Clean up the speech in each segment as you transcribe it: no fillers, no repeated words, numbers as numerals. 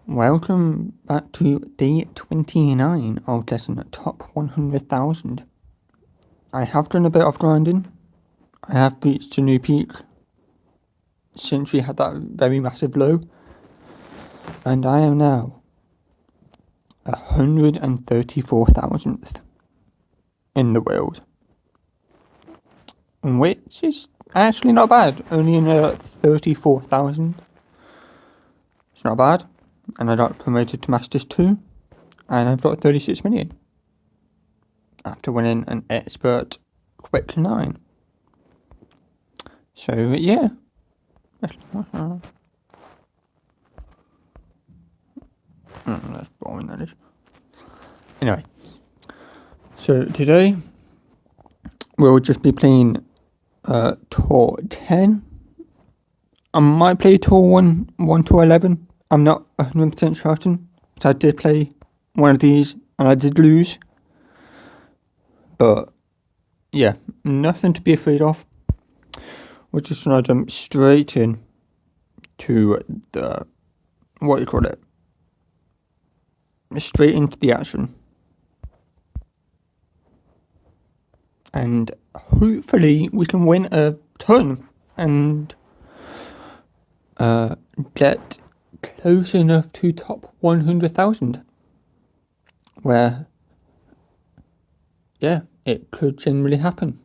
Welcome back to day 29 of getting top 100,000. I have done a bit of grinding. I have reached a new peak since we had that very massive low. And I am now 134,000th in the world. Which is actually not bad. Only in 34,000. It's not bad. And I got promoted to Masters 2. And I've got 36 million. After winning an expert quick 9. So yeah. That's boring, that is. Anyway. So today we'll just be playing Tour 10. I might play Tour 1 to 11. I'm not 100% certain. But I did play one of these and I did lose. But yeah, nothing to be afraid of. We're just gonna jump straight in to the, what do you call it? Straight into the action. And hopefully we can win a ton and get close enough to top 100,000. Where, yeah, it could generally happen.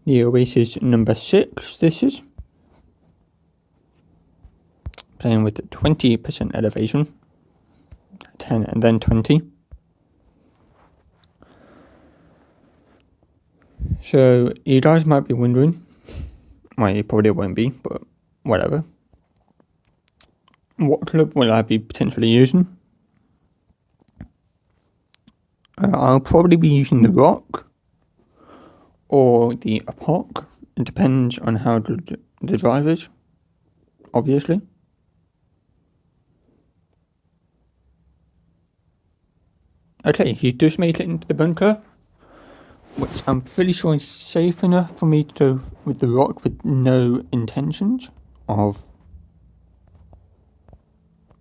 The Oasis number 6, this is. Playing with 20% elevation. 10 and then 20. So, you guys might be wondering. Well, you probably won't be, but whatever. What club will I be potentially using? I'll probably be using the Rock or the Epoch. It depends on how good the drive is, obviously. Okay, he just made it into the bunker, which I'm pretty sure is safe enough for me to go with the Rock with no intentions of,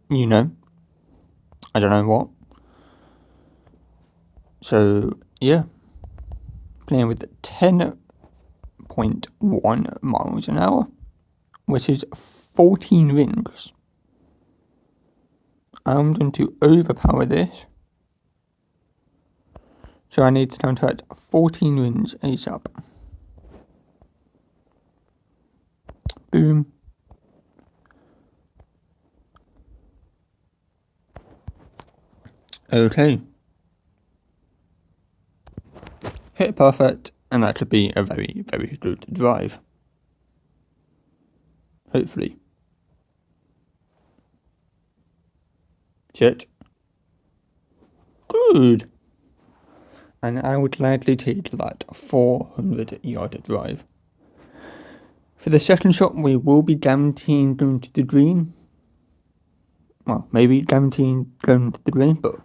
you know, I don't know what. So, yeah. Playing with 10.1 miles an hour, which is 14 rings. I'm going to overpower this. So I need to counteract 14 rings ASAP. Boom. Okay. Hit perfect, and that could be a very, very good drive. Hopefully. Shit. Good. And I would gladly take that 400-yard drive. For the second shot, we will be guaranteeing going to the green. Well, maybe guaranteeing going to the green, but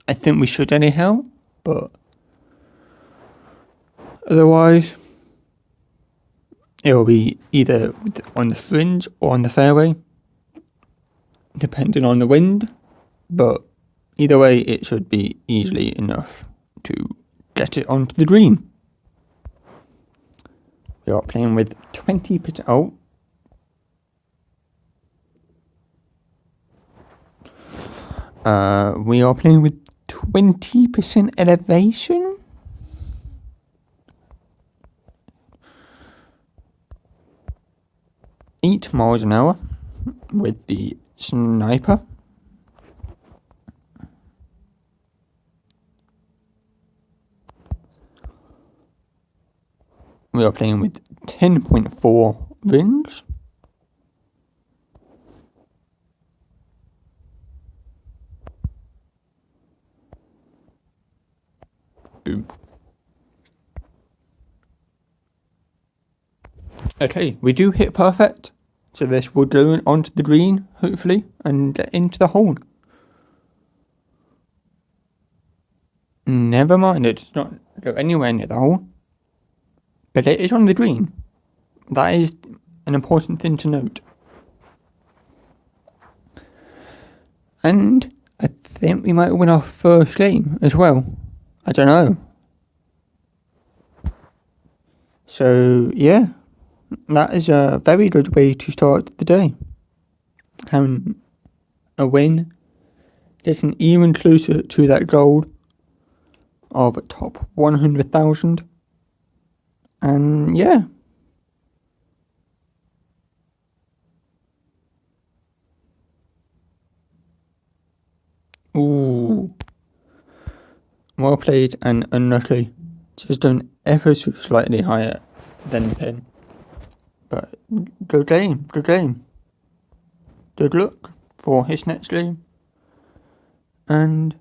I think we should anyhow. But otherwise, it will be either on the fringe or on the fairway, depending on the wind. But either way, it should be easily enough to get it onto the green. We are playing with 20%. Oh. We are playing with 20% elevation. $8 miles an hour with the sniper. We are playing with 10.4 rings. Boom. Okay, we do hit perfect. So this will go onto the green, hopefully, and get into the hole. Never mind, it does not go anywhere near the hole. But it is on the green. That is an important thing to note. And I think we might win our first game as well. I don't know. So, yeah, that is a very good way to start the day. Having a win, getting even closer to that goal of top 100,000. And yeah. Ooh. Well played and unlucky. Just done ever so slightly higher than the pin. But good game, good game. Good luck for his next game. And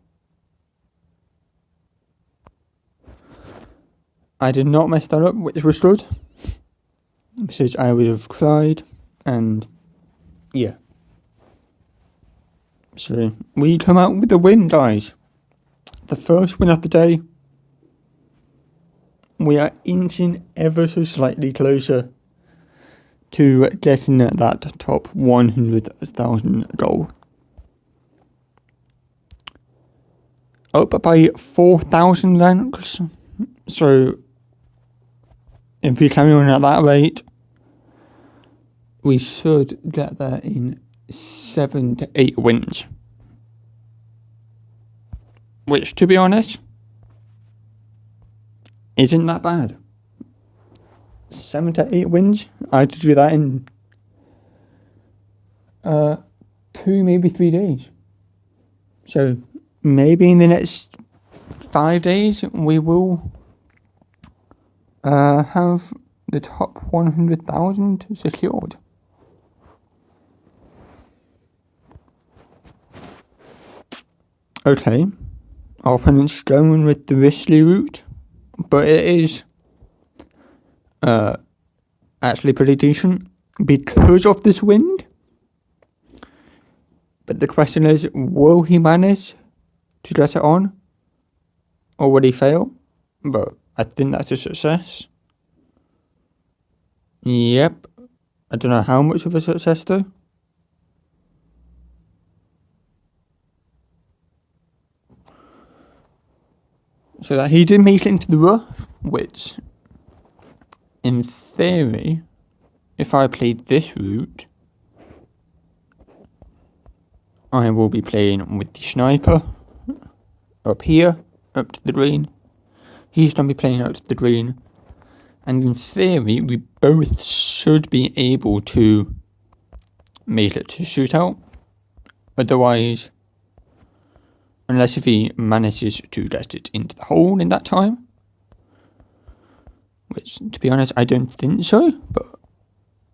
I did not mess that up, which was good. Because I would have cried. And yeah. So we come out with the win, guys. The first win of the day. We are inching ever so slightly closer to getting that top 100,000 goal. Up by 4,000 ranks. So if we carry on at that rate, we should get there in 7 to 8 wins. Which, to be honest, isn't that bad. 7 to 8 wins. I had to do that in 2, maybe 3 days. So maybe in the next 5 days we will have the top 100,000 secured. Okay, our opponent's going with the Risley route, but it is actually pretty decent because of this wind. But the question is, will he manage to get it on, or will he fail? But I think that's a success. Yep. I don't know how much of a success though. So that he did make it into the rough, which, in theory, if I played this route, I will be playing with the sniper up here, up to the green. He's going to be playing out to the green. And in theory, we both should be able to make it to shootout. Otherwise, unless if he manages to get it into the hole in that time. Which, to be honest, I don't think so. But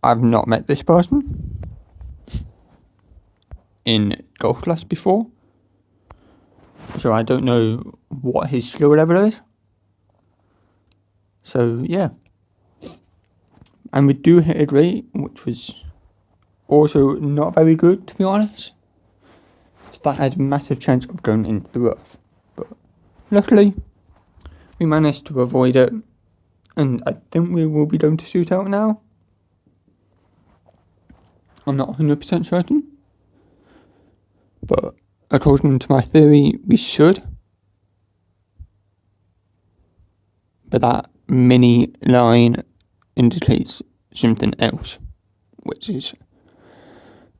I've not met this person in golf class before. So I don't know what his skill level is. So, yeah. And we do hit a rate, which was also not very good, to be honest. So that had a massive chance of going into the rough. But luckily, we managed to avoid it. And I think we will be going to shootout now. I'm not 100% certain. But according to my theory, we should. But that mini line indicates something else, which is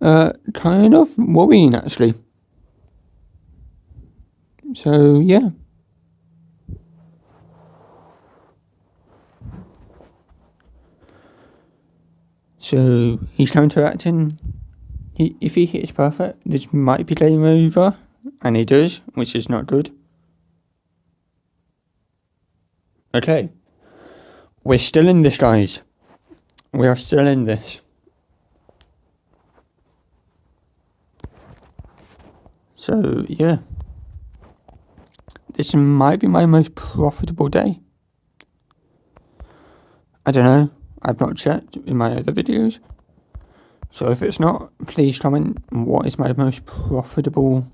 kind of worrying actually. So yeah. So he's counteracting. If he hits perfect, this might be game over, and he does, which is not good. Okay. We're still in this, guys. We are still in this. So, yeah. This might be my most profitable day. I don't know. I've not checked in my other videos. So if it's not, please comment what is my most profitable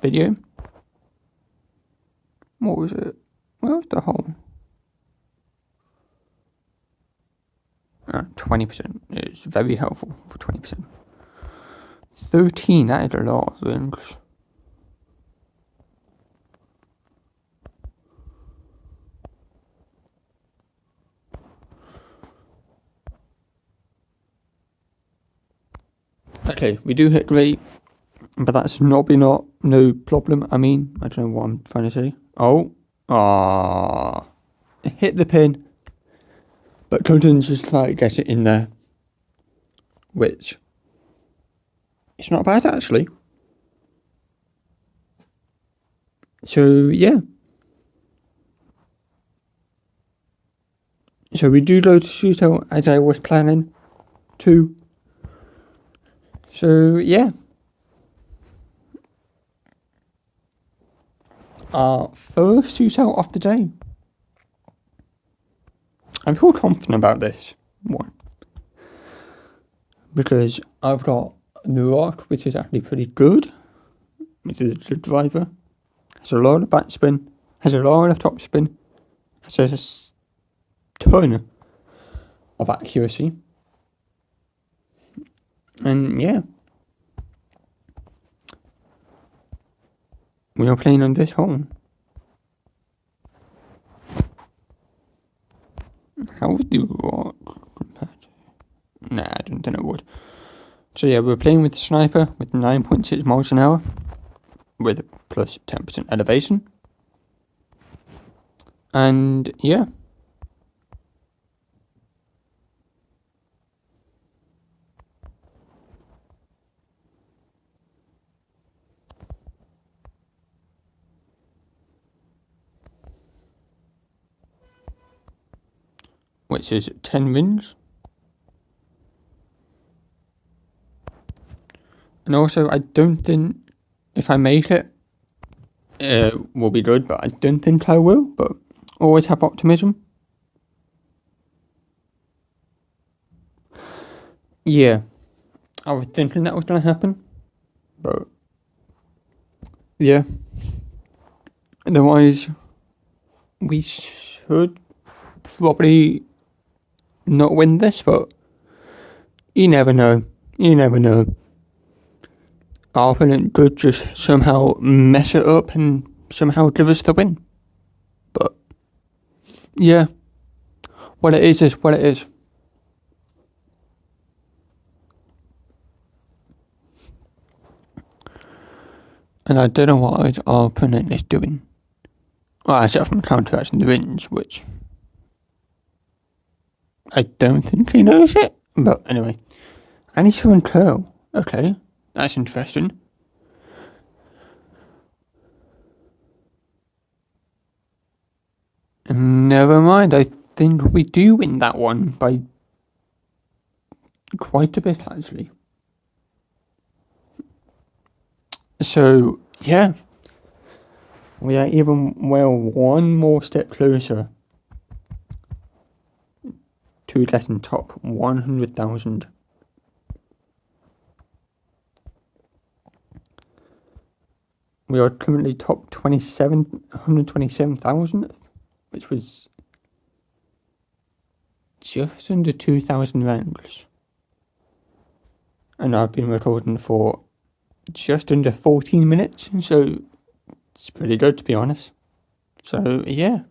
video. What was it? Where was the hole? 20%. It's very helpful for 20%. 13, that is a lot of things. Okay, we do hit rate, but that's no problem. I mean, I don't know what I'm trying to say. Hit the pin, but couldn't just like get it in there, which it's not bad actually. So yeah. So we do go to shootout as I was planning to. So yeah. Our first shootout of the day. I feel confident about this one. Because I've got The Rock, which is actually pretty good. Which is the driver. Has a lot of backspin. Has a lot of topspin. Has a ton of accuracy. And yeah. We are playing on this hole. How would the Rock compare to? Nah, I don't think it would. So yeah, we're playing with the sniper with 9.6 miles an hour with plus 10% elevation. And yeah. Which is 10 wins. And also, I don't think if I make it, will be good, but I don't think I will. But always have optimism. Yeah, I was thinking that was going to happen, but yeah. Otherwise, we should probably not win this, but you never know. You never know. Our opponent could just somehow mess it up and somehow give us the win. But yeah, what it is what it is. And I don't know what our opponent is doing. Well, except from counteracting the wins, which I don't think he knows it. But anyway, and he's showing curl. Okay, that's interesting. Never mind, I think we do win that one by quite a bit, actually. So, yeah. We are one more step closer to getting top 100,000. We are currently top 127,000, which was just under 2,000 ranks. And I've been recording for just under 14 minutes, so it's pretty good, to be honest. So, yeah.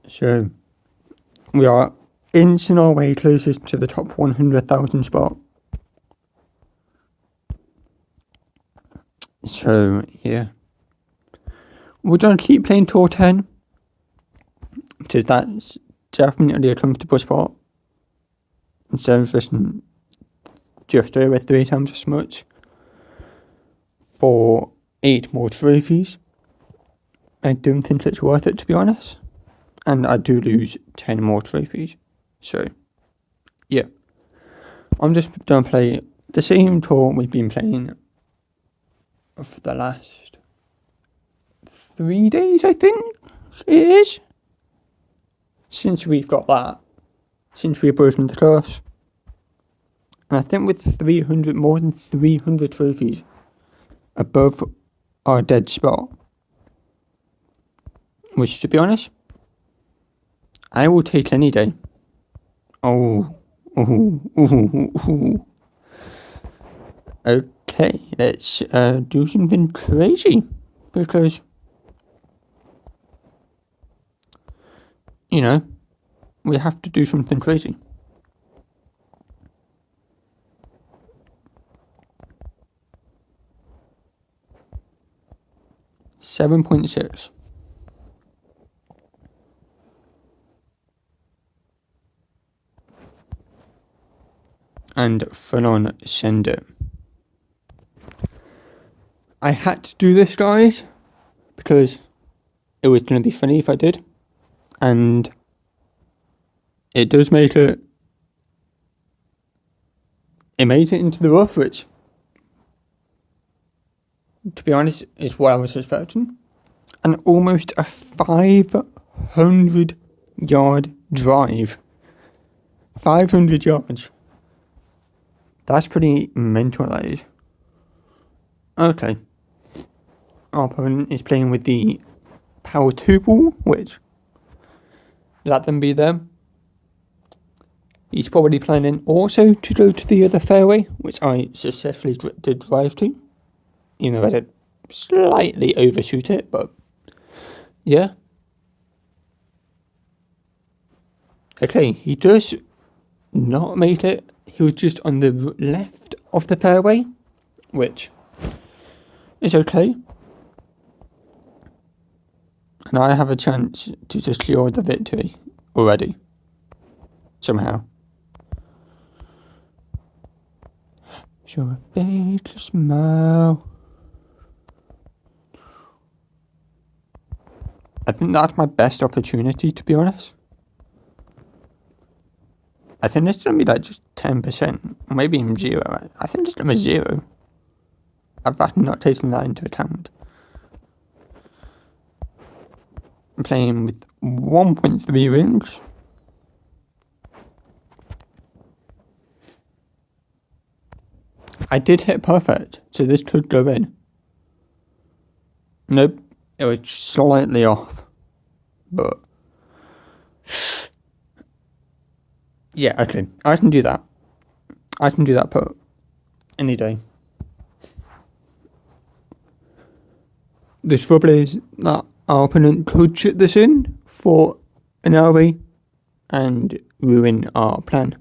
So, we are inching our way closest to the top 100,000 spot. So, yeah. We're going to keep playing Tour 10, because that's definitely a comfortable spot. Instead of just over 3 times as much for 8 more trophies. I don't think it's worth it, to be honest. And I do lose 10 more trophies. So, yeah. I'm just going to play the same tour we've been playing for the last 3 days, I think it is. Since we've got that. Since we've broken the curse. And I think with more than 300 trophies above our dead spot. Which, to be honest, I will take any day. Oh, ooh, ooh, ooh. Okay, let's do something crazy, because, you know, we have to do something crazy. $7.6. And full on send it. I had to do this, guys, because it was going to be funny if I did. And it does make it. It made it into the rough, which, to be honest, is what I was expecting. And almost a 500-yard drive. 500 yards. That's pretty mental, that is. Okay. Our opponent is playing with the power 2 ball, which, let them be there. He's probably planning also to go to the other fairway, which I successfully did drive to. You know, I did slightly overshoot it, but yeah. Okay, he does not make it. He was just on the left of the fairway, which is okay. And I have a chance to secure the victory already. Somehow. Show a big smile. I think that's my best opportunity, to be honest. I think it's going to be like just 10%, or maybe even 0. I think it's going to be 0. I've not taken that into account. I'm playing with 1.3 rings. I did hit perfect, so this could go in. Nope, it was slightly off. But yeah, okay, I can do that. I can do that putt any day. The trouble is that our opponent could chip this in for an RB and ruin our plan.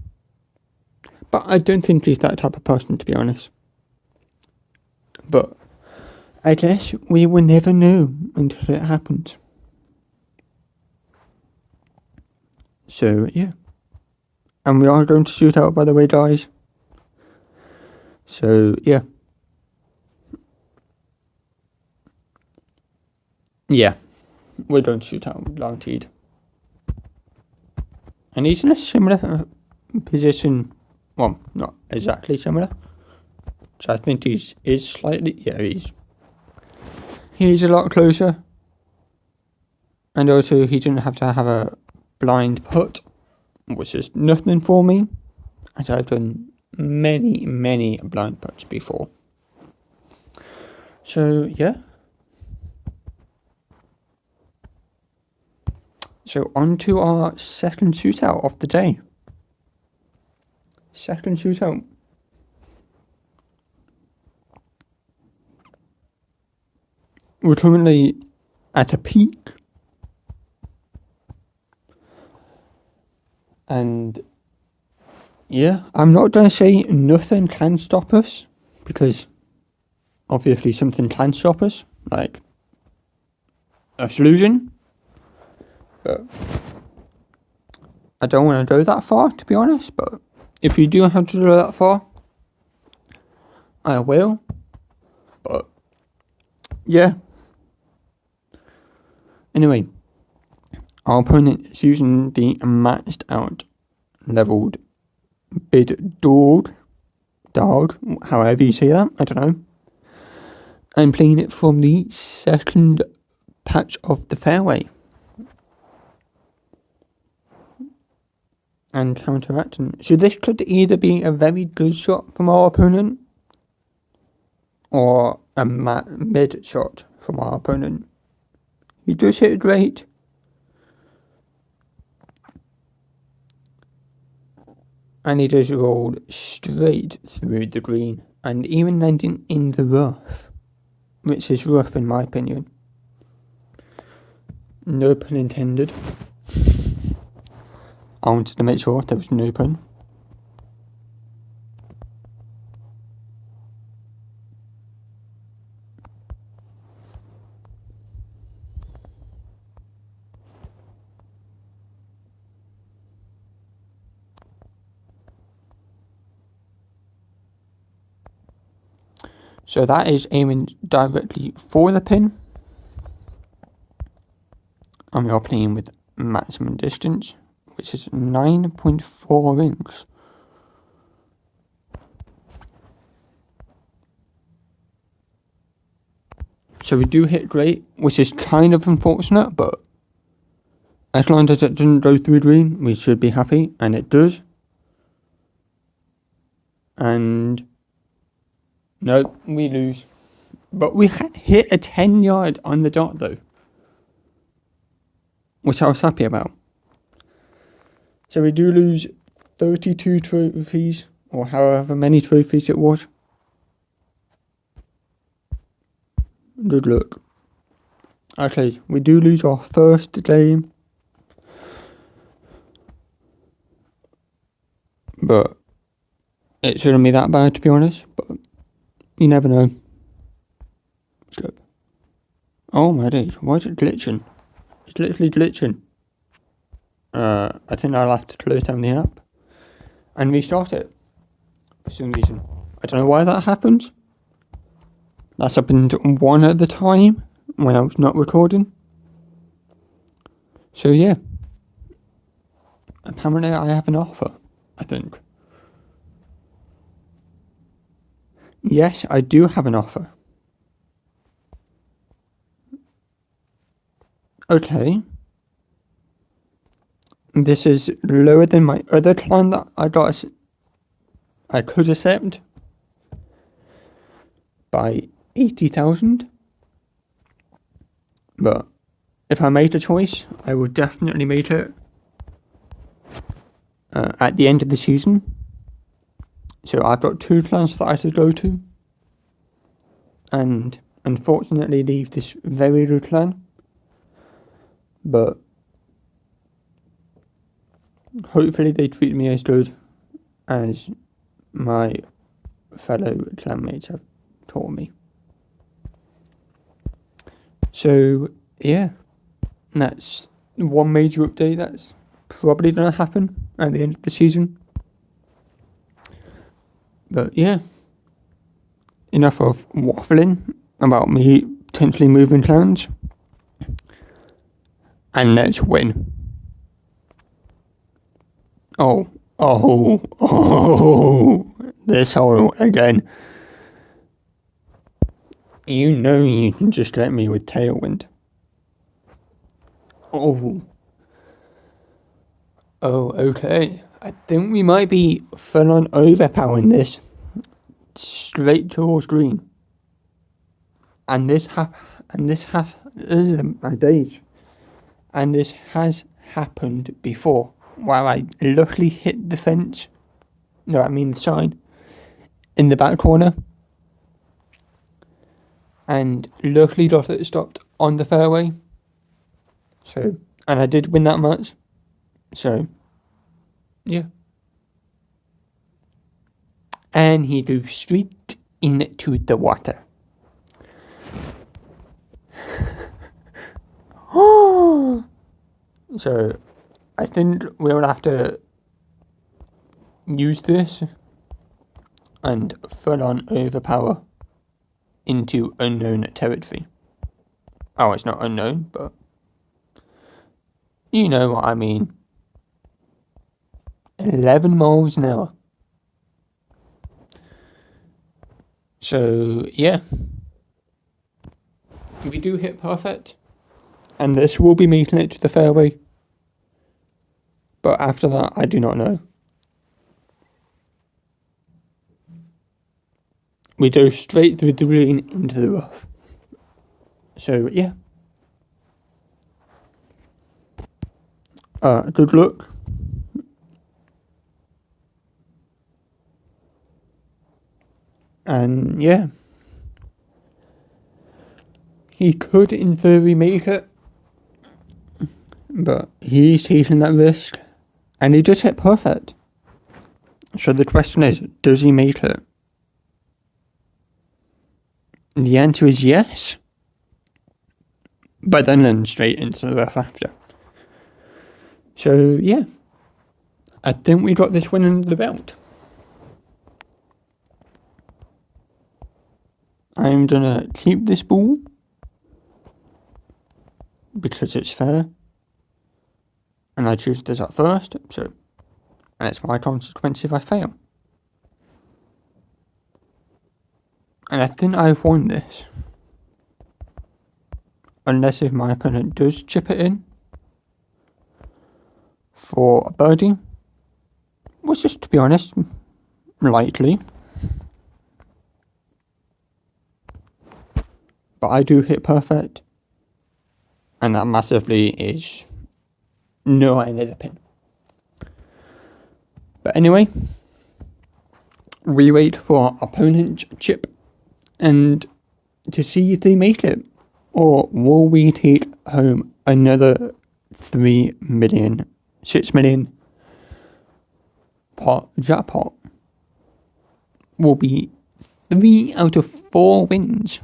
But I don't think he's that type of person, to be honest. But I guess we will never know until it happens. So, yeah. And we are going to shoot out, by the way, guys. So, yeah. Yeah. We're going to shoot out, guaranteed. And he's in a similar position. Well, not exactly similar. So I think is slightly. Yeah, he's a lot closer. And also, he didn't have to have a blind putt, which is nothing for me, as I've done many blind putts before. So, yeah. So, on to our second shootout of the day. Second shootout. We're currently at a peak. And yeah, I'm not going to say nothing can stop us, because obviously something can stop us, like us losing. But I don't want to go that far, to be honest, but if you do have to go that far, I will. But yeah. Anyway, our opponent is using the maxed out leveled bid dog, however you say that, I don't know. I'm playing it from the second patch of the fairway. And counteracting. So this could either be a very good shot from our opponent, or a mid shot from our opponent. He does hit great. And he just rolled straight through the green and even landing in the rough, which is rough in my opinion. No pun intended. I wanted to make sure there was no pun. So that is aiming directly for the pin. And we are playing with maximum distance, which is 9.4 rings. So we do hit great, which is kind of unfortunate, but as long as it doesn't go through green, we should be happy, and it does. And no, we lose. But we hit a 10-yard on the dot though, which I was happy about. So we do lose 32 trophies, or however many trophies it was. Good luck. Okay, we do lose our first game. But it shouldn't be that bad, to be honest. But you never know. Slip. Oh my days, why is it glitching? It's literally glitching. I think I'll have to close down the app and restart it for some reason. I don't know why that happens. That's happened one at a time when I was not recording. So yeah. Apparently I have an offer, I think. Yes, I do have an offer. Okay. This is lower than my other clan that I could accept by 80,000. But if I made a choice, I would definitely make it at the end of the season. So I've got 2 clans that I could go to, and unfortunately leave this very good clan. But hopefully they treat me as good as my fellow clanmates have taught me. So yeah, that's one major update that's probably going to happen at the end of the season. But yeah, enough of waffling about me potentially moving clans, and let's win. Oh, this hole again. You know you can just get me with Tailwind. Oh, okay. I think we might be full on overpowering this straight towards green. And this has happened before, where I luckily hit the fence. No, I mean the sign in the back corner, and luckily got it stopped on the fairway. So, and I did win that match. So, yeah. And he drew straight into the water. So, I think we'll have to use this and full on overpower into unknown territory. Oh, it's not unknown, but you know what I mean. 11 miles an hour. So, yeah. We do hit perfect. And this will be making it to the fairway. But after that, I do not know. We go straight through the green into the rough. So, yeah. Good luck. And yeah, he could in theory make it, but he's taking that risk, and he just hit perfect. So the question is, does he make it? The answer is yes, but then straight into the ref after. So yeah, I think we got this win under the belt. I'm gonna keep this ball because it's fair, and I choose this at first, so, and it's my consequence if I fail. And I think I've won this. Unless if my opponent does chip it in for a birdie, which is, to be honest, likely. But I do hit perfect, and that massively is nowhere near the pin. But anyway, we wait for our opponent's chip and to see if they make it, or will we take home another 6 million pot jackpot? Will be 3 out of 4 wins.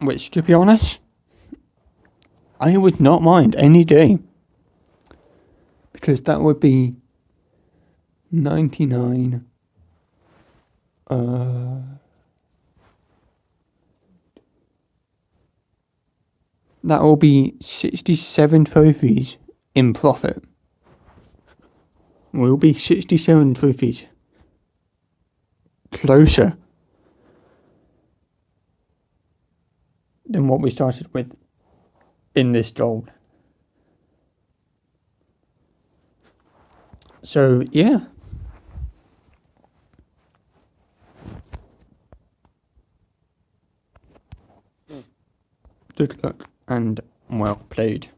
Which, to be honest, I would not mind any day. Because that would be 99. That will be 67 trophies in profit. Will be 67 trophies closer than what we started with in this gold. So yeah, good luck and well played.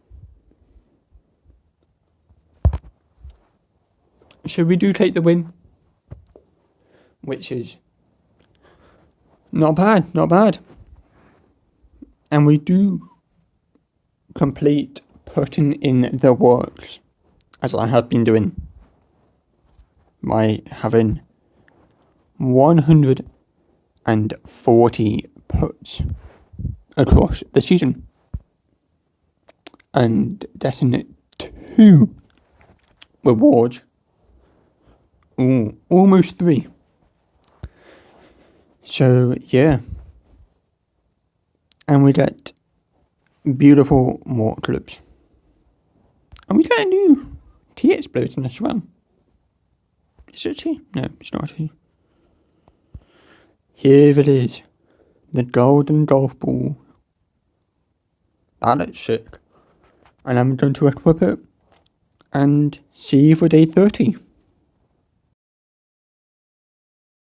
So we do take the win, which is not bad. And we do complete putting in the works, as I have been doing, by having 140 puts across the season, and getting 2 rewards. Almost 3. So yeah, and we get beautiful more clips, and we get a new T explosion as well. Is it a T? No, it's not a T. Here it is, the golden golf ball. That looks sick, and I'm going to equip it and see you for day 30.